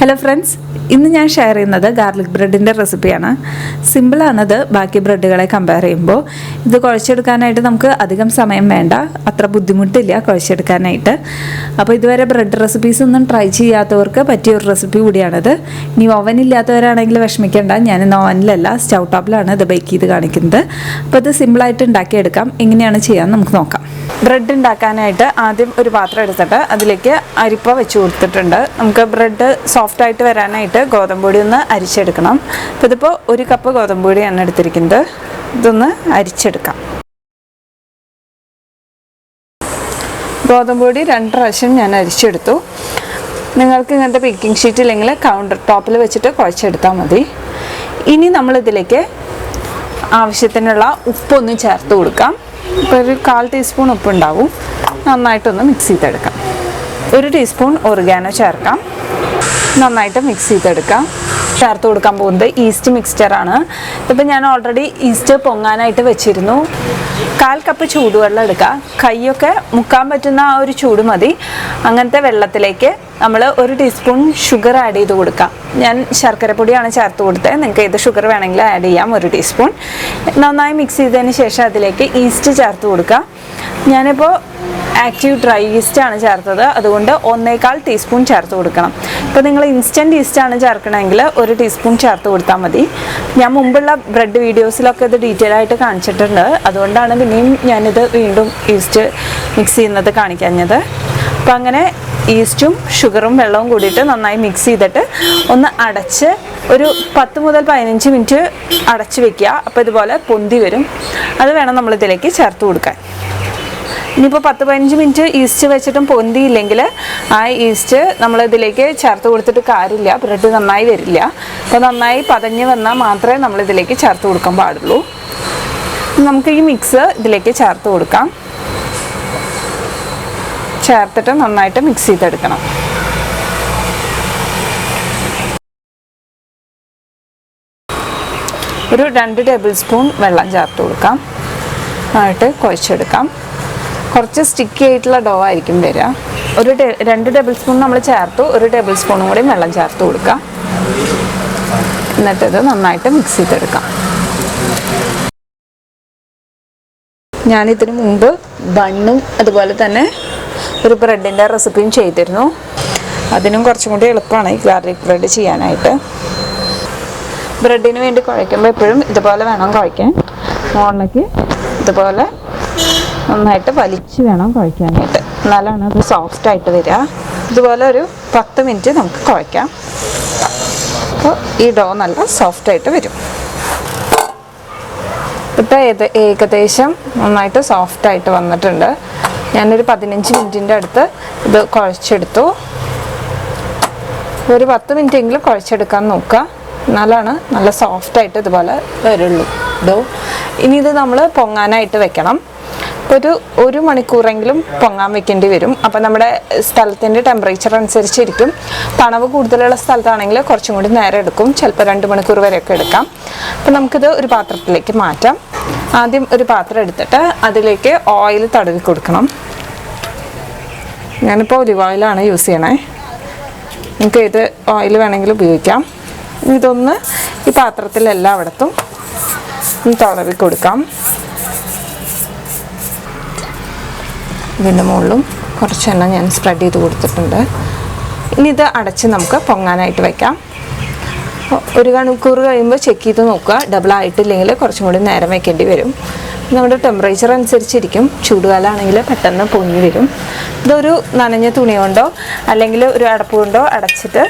Hello friends, ഇന്ന് ഞാൻ share ചെയ്യുന്നത് ഗാർലിക് ബ്രെഡിൻ്റെ റെസിപ്പിയാണ്. സിമ്പിളാണത് ബാക്കി ബ്രെഡുകളെ കമ്പയർ ചെയ്യുമ്പോൾ. ഇത് കുഴച്ചെടുക്കാനായിട്ട് നമുക്ക് അധികം സമയം വേണ്ട, അത്ര ബുദ്ധിമുട്ടില്ല കുഴച്ചെടുക്കാനായിട്ട്. അപ്പോൾ ഇതുവരെ ബ്രെഡ് റെസിപ്പീസ് ഒന്നും ട്രൈ ചെയ്യാത്തവർക്ക് പറ്റിയ ഒരു റെസിപ്പി കൂടിയാണിത്. ഇനി ഓവൻ ഇല്ലാത്തവരാണെങ്കിൽ വിഷമിക്കേണ്ട, ഞാനിന്ന് ഓവനിലല്ല സ്റ്റൗ ടോപ്പിലാണ് ഇത് ബേക്ക് ചെയ്ത് കാണിക്കുന്നത്. അപ്പോൾ ഇത് സിമ്പിളായിട്ട് ഉണ്ടാക്കിയെടുക്കാം. എങ്ങനെയാണ് ചെയ്യാൻ നമുക്ക് നോക്കാം. ബ്രെഡ് ഉണ്ടാക്കാനായിട്ട് ആദ്യം ഒരു പാത്രം എടുത്തിട്ട് അതിലേക്ക് അരിപ്പ വെച്ച് കൊടുത്തിട്ടുണ്ട്. നമുക്ക് ബ്രെഡ് സോഫ്റ്റായിട്ട് വരാനായിട്ട് ഗോതമ്പ് പൊടി ഒന്ന് അരിച്ചെടുക്കണം. അപ്പോൾ ഇതിപ്പോൾ 1 കപ്പ് ഗോതമ്പ് പൊടിയാണ് എടുത്തിരിക്കുന്നത്. ഇതൊന്ന് അരിച്ചെടുക്കാം. ഗോതമ്പ് പൊടി 2 പ്രാവശ്യം ഞാൻ അരിച്ചെടുത്തു. നിങ്ങൾക്ക് ഇങ്ങനത്തെ ബേക്കിംഗ് ഷീറ്റ് ഇല്ലെങ്കിൽ കൗണ്ടർ ടോപ്പിൽ വെച്ചിട്ട് കുഴച്ചെടുത്താൽ മതി. ഇനി നമ്മളിതിലേക്ക് ആവശ്യത്തിനുള്ള ഉപ്പൊന്ന് ചേർത്ത് കൊടുക്കാം. ഇപ്പോൾ ഒരു 1/4 ടീസ്പൂൺ ഉപ്പുണ്ടാവും. നന്നായിട്ടൊന്ന് മിക്സ് ചെയ്തെടുക്കാം. 1 ടീസ്പൂൺ ഒറിഗാനോ ചേർക്കാം. നന്നായിട്ട് മിക്സ് ചെയ്തെടുക്കാം. ചേർത്ത് കൊടുക്കാൻ പോകുന്നത് ഈസ്റ്റ് മിക്സ്ചറാണ്. ഇപ്പം ഞാൻ ഓൾറെഡി ഈസ്റ്റ് പൊങ്ങാനായിട്ട് വെച്ചിരുന്നു. 1/4 കപ്പ് ചൂടുവെള്ളം എടുക്കുക. കൈയൊക്കെ മുക്കാൻ പറ്റുന്ന ആ ഒരു ചൂട് മതി. അങ്ങനത്തെ വെള്ളത്തിലേക്ക് നമ്മൾ 1 ടീസ്പൂൺ ഷുഗർ ആഡ് ചെയ്ത് കൊടുക്കാം. ഞാൻ ശർക്കരപ്പൊടിയാണ് ചേർത്ത് കൊടുത്തത്. നിങ്ങൾക്ക് ഏത് ഷുഗർ വേണമെങ്കിലും ആഡ് ചെയ്യാം. 1 ടീസ്പൂൺ നന്നായി മിക്സ് ചെയ്തതിന് ശേഷം അതിലേക്ക് ഈസ്റ്റ് ചേർത്ത് കൊടുക്കുക. ഞാനിപ്പോൾ ആക്റ്റീവ് ഡ്രൈ ഈസ്റ്റാണ് ചേർത്തത്, അതുകൊണ്ട് 1/4 ടീസ്പൂൺ ചേർത്ത് കൊടുക്കണം. ഇപ്പോൾ നിങ്ങൾ ഇൻസ്റ്റൻറ്റ് ഈസ്റ്റാണ് ചേർക്കണമെങ്കിൽ 1 ടീസ്പൂൺ ചേർത്ത് കൊടുത്താൽ മതി. ഞാൻ മുമ്പുള്ള ബ്രെഡ് വീഡിയോസിലൊക്കെ ഇത് ഡീറ്റെയിൽ ആയിട്ട് കാണിച്ചിട്ടുണ്ട്, അതുകൊണ്ടാണ് പിന്നെയും ഞാനിത് വീണ്ടും ഈസ്റ്റ് മിക്സ് ചെയ്യുന്നത് കാണിക്കാഞ്ഞത്. അപ്പോൾ അങ്ങനെ ഈസ്റ്റും ഷുഗറും വെള്ളവും കൂടിയിട്ട് നന്നായി മിക്സ് ചെയ്തിട്ട് ഒന്ന് അടച്ച് ഒരു 10 മുതൽ 15 മിനിറ്റ് അടച്ച് വെക്കുക. അപ്പോൾ ഇതുപോലെ പൊന്തി വരും. അത് വേണം നമ്മളിതിലേക്ക് ചേർത്ത് കൊടുക്കാൻ. ഇനിയിപ്പോൾ 10-15 മിനിറ്റ് ഈസ്റ്റ് വെച്ചിട്ടും പൊന്തിയില്ലെങ്കിൽ ആ ഈസ്റ്റ് നമ്മളിതിലേക്ക് ചേർത്ത് കൊടുത്തിട്ട് കാര്യമില്ല, ബ്രെഡ് നന്നായി വരില്ല. അപ്പോൾ നന്നായി പതഞ്ഞ് വന്നാൽ മാത്രമേ നമ്മളിതിലേക്ക് ചേർത്ത് കൊടുക്കാൻ പാടുള്ളൂ. നമുക്ക് ഈ മിക്സ് ഇതിലേക്ക് ചേർത്ത് കൊടുക്കാം. ചേർത്തിട്ട് നന്നായിട്ട് മിക്സ് ചെയ്തെടുക്കണം. ഒരു 2 ടേബിൾ സ്പൂൺ വെള്ളം ചേർത്ത് കൊടുക്കാം. ആയിട്ട് കുഴച്ചെടുക്കാം. കുറച്ച് സ്റ്റിക്കി ആയിട്ടുള്ള ഡോ ആയിരിക്കും വരിക. 2 ടേബിൾ സ്പൂൺ നമ്മൾ ചേർത്തു. 1 ടേബിൾ സ്പൂണും കൂടി വെള്ളം ചേർത്ത് കൊടുക്കാം. എന്നിട്ടിത് നന്നായിട്ട് മിക്സ് ചെയ്തെടുക്കാം. ഞാനിതിന് മുമ്പ് ബണ്ണും അതുപോലെ തന്നെ ഒരു ബ്രെഡിൻ്റെ റെസിപ്പിയും ചെയ്തിരുന്നു. അതിനും കുറച്ചും കൂടി എളുപ്പമാണ് ഈ ഗാർലിക് ബ്രെഡ് ചെയ്യാനായിട്ട്. ബ്രെഡിന് വേണ്ടി കുഴയ്ക്കുമ്പോൾ എപ്പോഴും ഇതുപോലെ വേണം കുഴയ്ക്കാൻ. മുകളിലേക്ക് ഇതുപോലെ നന്നായിട്ട് വലിച്ച് വേണം കുഴയ്ക്കാനായിട്ട്, എന്നാലാണ് അത് സോഫ്റ്റായിട്ട് വരിക. ഇതുപോലെ ഒരു 10 മിനിറ്റ് നമുക്ക് കുഴയ്ക്കാം. അപ്പോൾ ഈ ഡോ നല്ല സോഫ്റ്റായിട്ട് വരും. ഇപ്പോൾ ഏകദേശം നന്നായിട്ട് സോഫ്റ്റായിട്ട് വന്നിട്ടുണ്ട്. ഞാനൊരു 15 മിനിറ്റിൻ്റെ അടുത്ത് ഇത് കുഴച്ചെടുത്തു. ഒരു 10 മിനിറ്റെങ്കിലും കുഴച്ചെടുക്കാൻ നോക്കുക, എന്നാലാണ് നല്ല സോഫ്റ്റായിട്ട് ഇതുപോലെ വരുള്ളൂ ഡോ. ഇനി ഇത് നമ്മൾ പൊങ്ങാനായിട്ട് വെക്കണം. ഒരു 1 മണിക്കൂറെങ്കിലും പൊങ്ങാൻ വെക്കേണ്ടി വരും. അപ്പോൾ നമ്മുടെ സ്ഥലത്തിൻ്റെ ടെമ്പറേച്ചർ അനുസരിച്ചിരിക്കും. തണവ് കൂടുതലുള്ള സ്ഥലത്താണെങ്കിൽ കുറച്ചും കൂടി നേരം എടുക്കും, ചിലപ്പോൾ 2 മണിക്കൂർ വരെയൊക്കെ എടുക്കാം. അപ്പോൾ നമുക്കിത് ഒരു പാത്രത്തിലേക്ക് മാറ്റാം. ആദ്യം ഒരു പാത്രം എടുത്തിട്ട് അതിലേക്ക് ഓയിൽ തടവി കൊടുക്കണം. ഞാനിപ്പോൾ ഒലിവ് ഓയിലാണ് യൂസ് ചെയ്യണേ. നമുക്ക് ഏത് ഓയിൽ വേണമെങ്കിലും ഉപയോഗിക്കാം. ഇതൊന്ന് ഈ പാത്രത്തിൽ എല്ലായിടത്തും തടവി കൊടുക്കാം. ഇതിൻ്റെ മുകളിലും കുറച്ച് എണ്ണ ഞാൻ സ്പ്രെഡ് ചെയ്ത് കൊടുത്തിട്ടുണ്ട്. ഇനി ഇത് അടച്ച് നമുക്ക് പൊങ്ങാനായിട്ട് വയ്ക്കാം. 1 മണിക്കൂർ കഴിയുമ്പോൾ ചെക്ക് ചെയ്ത് നോക്കുക. ഡബിൾ ആയിട്ടില്ലെങ്കിൽ കുറച്ചും കൂടി നേരം വയ്ക്കേണ്ടി വരും. നമ്മുടെ ടെമ്പറേച്ചർ അനുസരിച്ചിരിക്കും. ചൂടുകാലമാണെങ്കിൽ പെട്ടെന്ന് പൊങ്ങി വരും. ഇതൊരു നനഞ്ഞ തുണി കൊണ്ടോ അല്ലെങ്കിൽ ഒരു അടപ്പ് കൊണ്ടോ അടച്ചിട്ട്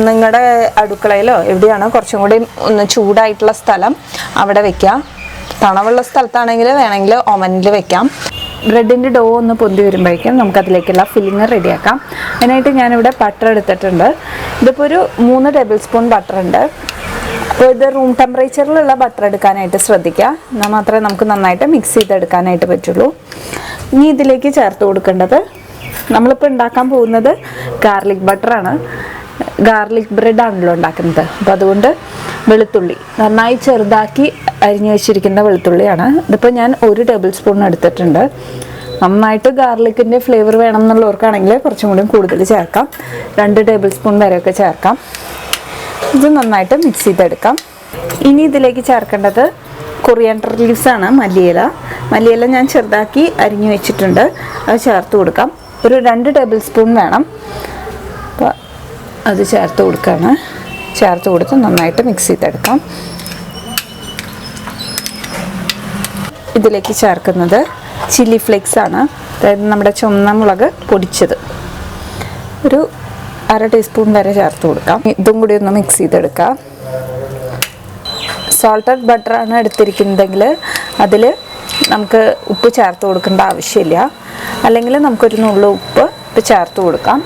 നിങ്ങളുടെ അടുക്കളയിലോ എവിടെയാണോ കുറച്ചും കൂടി ഒന്ന് ചൂടായിട്ടുള്ള സ്ഥലം അവിടെ വയ്ക്കുക. തണവുള്ള സ്ഥലത്താണെങ്കിൽ വേണമെങ്കിൽ ഓവനിൽ വയ്ക്കാം. ബ്രെഡിൻ്റെ ഡോ ഒന്ന് പൊന്തി വരുമ്പോഴേക്കും നമുക്കതിലേക്കുള്ള ഫില്ലിങ് റെഡിയാക്കാം. അതിനായിട്ട് ഞാനിവിടെ ബട്ടർ എടുത്തിട്ടുണ്ട്. ഇതിപ്പോൾ ഒരു 3 ടേബിൾ സ്പൂൺ ബട്ടർ ഉണ്ട്. അപ്പോൾ ഇത് റൂം ടെമ്പറേച്ചറിലുള്ള ബട്ടർ എടുക്കാനായിട്ട് ശ്രദ്ധിക്കുക, എന്നാൽ മാത്രമേ നമുക്ക് നന്നായിട്ട് മിക്സ് ചെയ്തെടുക്കാനായിട്ട് പറ്റുള്ളൂ. ഇനി ഇതിലേക്ക് ചേർത്ത് കൊടുക്കേണ്ടത്, നമ്മളിപ്പോൾ ഉണ്ടാക്കാൻ പോകുന്നത് ഗാർലിക് ബട്ടറാണ്. ഗാർലിക് ബ്രെഡാണല്ലോ ഉണ്ടാക്കുന്നത്. അപ്പോൾ അതുകൊണ്ട് വെളുത്തുള്ളി നന്നായി ചെറുതാക്കി അരിഞ്ഞു വെച്ചിരിക്കുന്ന വെളുത്തുള്ളിയാണ്. ഇതിപ്പോൾ ഞാൻ 1 ടേബിൾ സ്പൂൺ എടുത്തിട്ടുണ്ട്. നന്നായിട്ട് ഗാർലിക്കിൻ്റെ ഫ്ലേവർ വേണം എന്നുള്ളവർക്കാണെങ്കിൽ കുറച്ചും കൂടി കൂടുതൽ ചേർക്കാം. 2 ടേബിൾ സ്പൂൺ വരെയൊക്കെ ചേർക്കാം. ഇത് നന്നായിട്ട് മിക്സ് ചെയ്തെടുക്കാം. ഇനി ഇതിലേക്ക് ചേർക്കേണ്ടത് കൊറിയാൻഡർ ലീവ്സ് ആണ്, മല്ലിയില ഞാൻ ചെറുതാക്കി അരിഞ്ഞു വെച്ചിട്ടുണ്ട്. അത് ചേർത്ത് കൊടുക്കാം. ഒരു 2 ടേബിൾ സ്പൂൺ വേണം. അപ്പോൾ അത് ചേർത്ത് കൊടുക്കുകയാണ്. ചേർത്ത് കൊടുത്ത് നന്നായിട്ട് മിക്സ് ചെയ്തെടുക്കാം. ഇതിലേക്ക് ചേർക്കുന്നത് ചില്ലി ഫ്ലേക്സ് ആണ്, അതായത് നമ്മുടെ ചുവന്ന മുളക് പൊടിച്ചത്. ഒരു 1/2 ടീസ്പൂൺ വരെ ചേർത്ത് കൊടുക്കാം. ഇതും കൂടി ഒന്ന് മിക്സ് ചെയ്തെടുക്കാം. സോൾട്ടഡ് ബട്ടറാണ് എടുത്തിരിക്കുന്നതെങ്കിൽ അതിൽ നമുക്ക് ഉപ്പ് ചേർത്ത് കൊടുക്കേണ്ട ആവശ്യമില്ല. അല്ലെങ്കിൽ നമുക്കൊരു നുള്ളു ഉപ്പ് ചേർത്ത് കൊടുക്കാം.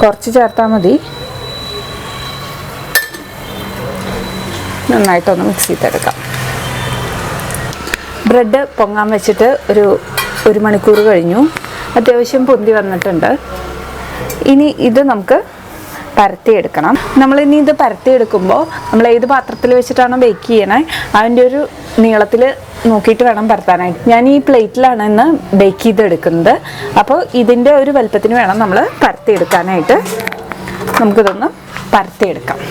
കുറച്ച് ചേർത്താൽ മതി. നന്നായിട്ടൊന്ന് മിക്സ് ചെയ്തെടുക്കാം. ബ്രെഡ് പൊങ്ങാൻ വെച്ചിട്ട് ഒരു 1 മണിക്കൂർ കഴിഞ്ഞു. അത്യാവശ്യം പൊന്തി വന്നിട്ടുണ്ട്. ഇനി ഇത് നമുക്ക് പരത്തിയെടുക്കണം. നമ്മളിനി ഇത് പരത്തിയെടുക്കുമ്പോൾ നമ്മൾ ഏത് പാത്രത്തിൽ വെച്ചിട്ടാണോ ബേക്ക് ചെയ്യണേ അതിൻ്റെ ഒരു നീളത്തിൽ നോക്കിയിട്ട് വേണം പരത്താനായിട്ട്. ഞാൻ ഈ പ്ലേറ്റിലാണ് ഇന്ന് ബേക്ക് ചെയ്തെടുക്കുന്നത്. അപ്പോൾ ഇതിൻ്റെ ഒരു വലുപ്പത്തിന് വേണം നമ്മൾ പരത്തിയെടുക്കാനായിട്ട്. നമുക്കിതൊന്ന് പരത്തിയെടുക്കാം.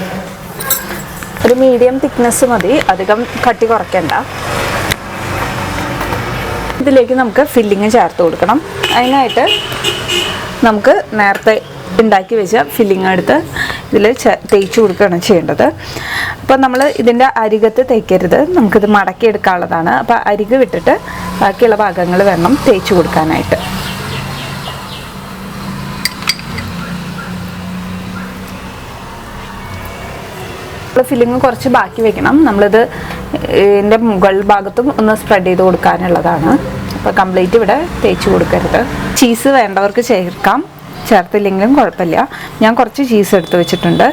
ഒരു മീഡിയം തിക്നെസ് മതി, അധികം കട്ടി കുറയ്ക്കണ്ട. ഇതിലേക്ക് നമുക്ക് ഫില്ലിങ് ചേർത്ത് കൊടുക്കണം. അതിനായിട്ട് നമുക്ക് നേരത്തെ ഉണ്ടാക്കി വെച്ച ഫില്ലിങ് എടുത്ത് ഇതിൽ തേച്ച് കൊടുക്കുകയാണ് ചെയ്യേണ്ടത്. അപ്പോൾ നമ്മൾ ഇതിൻ്റെ അരികത്ത് തേക്കരുത്, നമുക്കിത് മടക്കി എടുക്കാനുള്ളതാണ്. അപ്പോൾ അരിക് വിട്ടിട്ട് ബാക്കിയുള്ള ഭാഗങ്ങൾ വേണം തേച്ച് കൊടുക്കാനായിട്ട്. ഫില്ലിങ് കുറച്ച് ബാക്കി വെക്കണം. നമ്മളിത് ഇതിൻ്റെ മുകൾ ഭാഗത്തും ഒന്ന് സ്പ്രെഡ് ചെയ്ത് കൊടുക്കാനുള്ളതാണ്. അപ്പോൾ കംപ്ലീറ്റ് ഇവിടെ തേച്ച് കൊടുക്കരുത്. ചീസ് വേണ്ടവർക്ക് ചേർക്കാം, ചേർത്തില്ലെങ്കിലും കുഴപ്പമില്ല. ഞാൻ കുറച്ച് ചീസ് എടുത്ത് വെച്ചിട്ടുണ്ട്.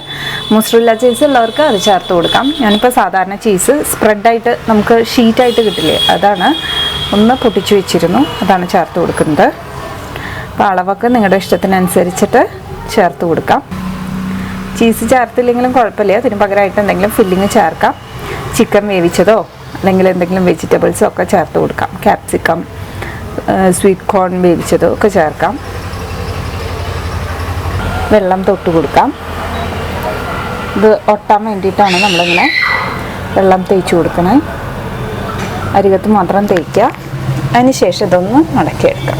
മോസറല്ല ചീസ് ഉള്ളവർക്ക് അത് ചേർത്ത് കൊടുക്കാം. ഞാനിപ്പോൾ സാധാരണ ചീസ് സ്പ്രെഡായിട്ട് നമുക്ക് ഷീറ്റായിട്ട് കിട്ടില്ലേ, അതാണ് ഒന്ന് പൊട്ടിച്ച് വെച്ചിരുന്നു, അതാണ് ചേർത്ത് കൊടുക്കുന്നത്. അപ്പോൾ അളവൊക്കെ നിങ്ങളുടെ ഇഷ്ടത്തിനനുസരിച്ചിട്ട് ചേർത്ത് കൊടുക്കാം. ചീസ് ചേർത്തില്ലെങ്കിലും കുഴപ്പമില്ല, അതിന് പകരമായിട്ട് എന്തെങ്കിലും ഫില്ലിങ് ചേർക്കാം. ചിക്കൻ വേവിച്ചതോ അല്ലെങ്കിൽ എന്തെങ്കിലും വെജിറ്റബിൾസോ ഒക്കെ ചേർത്ത് കൊടുക്കാം. ക്യാപ്സിക്കം, സ്വീറ്റ് കോൺ വേവിച്ചതോ ഒക്കെ ചേർക്കാം. വെള്ളം തൊട്ട് കൊടുക്കാം. ഇത് ഒട്ടാൻ വേണ്ടിയിട്ടാണ് നമ്മളിങ്ങനെ വെള്ളം തേച്ച് കൊടുക്കണേ. അരികത്ത് മാത്രം തേക്കുക. അതിന് ശേഷം ഇതൊന്ന് മടക്കിയെടുക്കാം.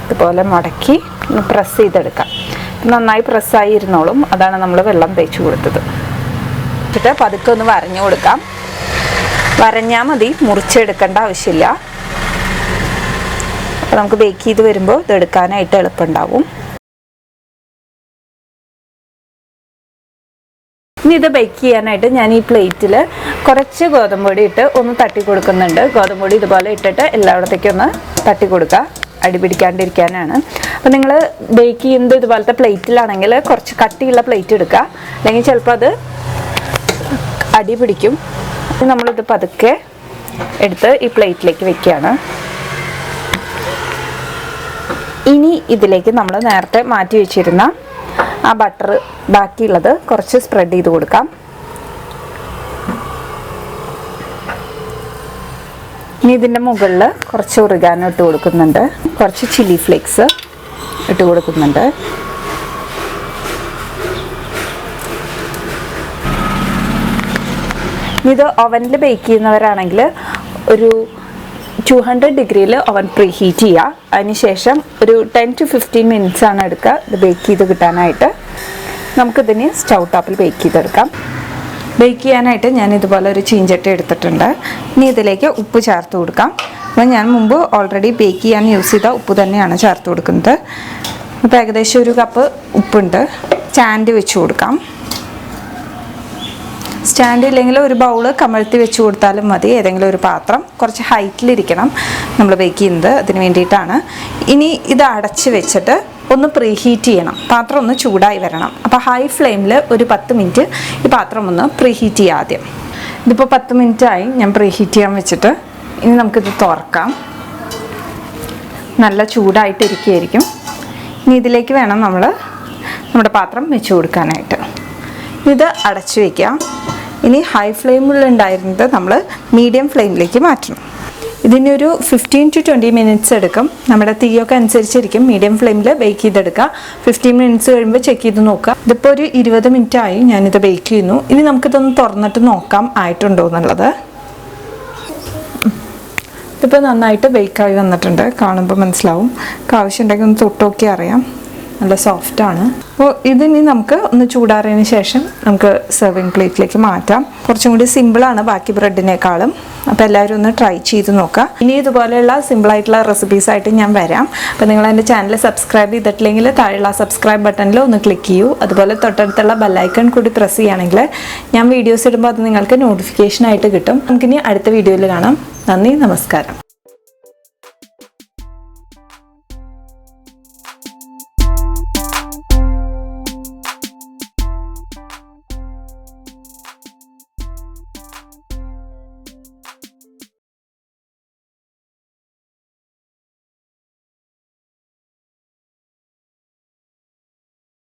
ഇതുപോലെ മടക്കി ഒന്ന് പ്രസ് ചെയ്തെടുക്കാം. നന്നായി പ്രസ്സായി ഇരുന്നോളും, അതാണ് നമ്മൾ വെള്ളം തേച്ച് കൊടുത്തത്. എന്നിട്ട് പതുക്കെ ഒന്ന് വരഞ്ഞു കൊടുക്കാം. വരഞ്ഞാൽ മതി, മുറിച്ചെടുക്കേണ്ട ആവശ്യമില്ല. അപ്പോൾ നമുക്ക് ബേക്ക് ചെയ്ത് വരുമ്പോൾ ഇത് എടുക്കാനായിട്ട് എളുപ്പമുണ്ടാവും. ഇനി ഇത് ബേക്ക് ചെയ്യാനായിട്ട് ഞാൻ ഈ പ്ലേറ്റിൽ കുറച്ച് ഗോതമ്പ് പൊടി ഇട്ട് ഒന്ന് തട്ടി കൊടുക്കുന്നുണ്ട്. ഗോതമ്പ് പൊടി ഇതുപോലെ ഇട്ടിട്ട് എല്ലായിടത്തേക്കും ഒന്ന് തട്ടി കൊടുക്കുക, അടി പിടിക്കാണ്ടിരിക്കാനാണ്. അപ്പോൾ നിങ്ങൾ ബേക്ക് ചെയ്യുന്നത് ഇതുപോലത്തെ പ്ലേറ്റിലാണെങ്കിൽ കുറച്ച് കട്ടിയുള്ള പ്ലേറ്റ് എടുക്കുക, അല്ലെങ്കിൽ ചിലപ്പോൾ അത് അടി പിടിക്കും. നമ്മളിത് പതുക്കെ എടുത്ത് ഈ പ്ലേറ്റിലേക്ക് വെക്കുകയാണ്. ഇനി ഇതിലേക്ക് നമ്മൾ നേരത്തെ മാറ്റി വെച്ചിരുന്ന ആ ബട്ടർ ബാക്കിയുള്ളത് കുറച്ച് സ്പ്രെഡ് ചെയ്ത് കൊടുക്കാം. ഇനി ഇതിൻ്റെ മുകളിൽ കുറച്ച് ഒറിഗാനോ ഇട്ട് കൊടുക്കുന്നുണ്ട്, കുറച്ച് ചില്ലി ഫ്ലേക്സ് ഇട്ട് കൊടുക്കുന്നുണ്ട്. ഇത് ഓവനിൽ ബേക്ക് ചെയ്യുന്നവരാണെങ്കിൽ ഒരു 200 ഡിഗ്രിയിൽ ഓവൻ പ്രീ ഹീറ്റ് ചെയ്യുക. അതിനുശേഷം ഒരു 10 to 15 മിനിറ്റ്സ് ആണ് എടുക്കുക ഇത് ബേക്ക് ചെയ്ത് കിട്ടാനായിട്ട്. നമുക്കിതിന് സ്റ്റൗ ടോപ്പിൽ ബേക്ക് ചെയ്തെടുക്കാം. ബേക്ക് ചെയ്യാനായിട്ട് ഞാൻ ഇതുപോലെ ഒരു ചീഞ്ചട്ടി എടുത്തിട്ടുണ്ട്. ഇനി ഇതിലേക്ക് ഉപ്പ് ചേർത്ത് കൊടുക്കാം. അപ്പോൾ ഞാൻ മുമ്പ് ഓൾറെഡി ബേക്ക് ചെയ്യാൻ യൂസ് ചെയ്ത ഉപ്പ് തന്നെയാണ് ചേർത്ത് കൊടുക്കുന്നത്. അപ്പോൾ ഏകദേശം 1 കപ്പ് ഉപ്പുണ്ട്. സ്റ്റാൻഡ് വെച്ച് കൊടുക്കാം. സ്റ്റാൻഡ് ഇല്ലെങ്കിൽ ഒരു ബൗള് കമഴ്ത്തി വെച്ച് കൊടുത്താലും മതി, ഏതെങ്കിലും ഒരു പാത്രം. കുറച്ച് ഹൈറ്റിലിരിക്കണം നമ്മൾ ബേക്ക് ചെയ്യുന്നത്, അതിന് വേണ്ടിയിട്ടാണ്. ഇനി ഇത് അടച്ച് വെച്ചിട്ട് ഒന്ന് പ്രീ ഹീറ്റ് ചെയ്യണം. പാത്രം ഒന്ന് ചൂടായി വരണം. അപ്പോൾ ഹൈ ഫ്ലെയിമിൽ ഒരു 10 മിനിറ്റ് ഈ പാത്രം ഒന്ന് പ്രീ ഹീറ്റ് ചെയ്യുക ആദ്യം. ഇതിപ്പോൾ 10 മിനിറ്റായി ഞാൻ പ്രീ ഹീറ്റ് ചെയ്യാൻ വെച്ചിട്ട്. ഇനി നമുക്കിത് തുറക്കാം. നല്ല ചൂടായിട്ടിരിക്കുകയായിരിക്കും. ഇനി ഇതിലേക്ക് വേണം നമ്മൾ നമ്മുടെ പാത്രം വെച്ച് കൊടുക്കാനായിട്ട്. ഇത് അടച്ചു വയ്ക്കാം. ഇനി ഹൈ ഫ്ലെയിമിലുണ്ടായിരുന്നത് നമ്മൾ മീഡിയം ഫ്ലെയിമിലേക്ക് മാറ്റണം. ഇതിനൊരു 15 to 20 മിനിറ്റ്സ് എടുക്കും. നമ്മുടെ തീയൊക്കെ അനുസരിച്ചിരിക്കും. മീഡിയം ഫ്ലെയിമിൽ ബേക്ക് ചെയ്തെടുക്കുക. 15 മിനിറ്റ്സ് കഴിയുമ്പോൾ ചെക്ക് ചെയ്ത് നോക്കുക. ഇതിപ്പോൾ ഒരു 20 മിനിറ്റ് ആയി ഞാനിത് ബേക്ക് ചെയ്യുന്നു. ഇനി നമുക്കിതൊന്ന് തുറന്നിട്ട് നോക്കാം ആയിട്ടുണ്ടോ എന്നുള്ളത്. ഇതിപ്പോൾ നന്നായിട്ട് ബേക്കായി വന്നിട്ടുണ്ട്. കാണുമ്പോൾ മനസ്സിലാവും. ആവശ്യമുണ്ടെങ്കിൽ ഒന്ന് തൊട്ട് നോക്കി അറിയാം. നല്ല സോഫ്റ്റാണ്. അപ്പോൾ ഇതിനി നമുക്ക് ഒന്ന് ചൂടാറിയതിന് ശേഷം നമുക്ക് സെർവിങ് പ്ലേറ്റിലേക്ക് മാറ്റാം. കുറച്ചും കൂടി സിമ്പിളാണ് ബാക്കി ബ്രെഡിനേക്കാളും. അപ്പോൾ എല്ലാവരും ഒന്ന് ട്രൈ ചെയ്ത് നോക്കുക. ഇനി ഇതുപോലെയുള്ള സിമ്പിളായിട്ടുള്ള റെസിപ്പീസായിട്ട് ഞാൻ വരാം. അപ്പോൾ നിങ്ങൾ എൻ്റെ ചാനൽ സബ്സ്ക്രൈബ് ചെയ്തിട്ടില്ലെങ്കിൽ താഴെയുള്ള സബ്സ്ക്രൈബ് ബട്ടണിൽ ഒന്ന് ക്ലിക്ക് ചെയ്യൂ. അതുപോലെ തൊട്ടടുത്തുള്ള ബെല്ലൈക്കൺ കൂടി പ്രസ് ചെയ്യുകയാണെങ്കിൽ ഞാൻ വീഡിയോസ് ഇടുമ്പോൾ അത് നിങ്ങൾക്ക് നോട്ടിഫിക്കേഷനായിട്ട് കിട്ടും. നമുക്കിനി അടുത്ത വീഡിയോയിൽ കാണാം. നന്ദി, നമസ്കാരം.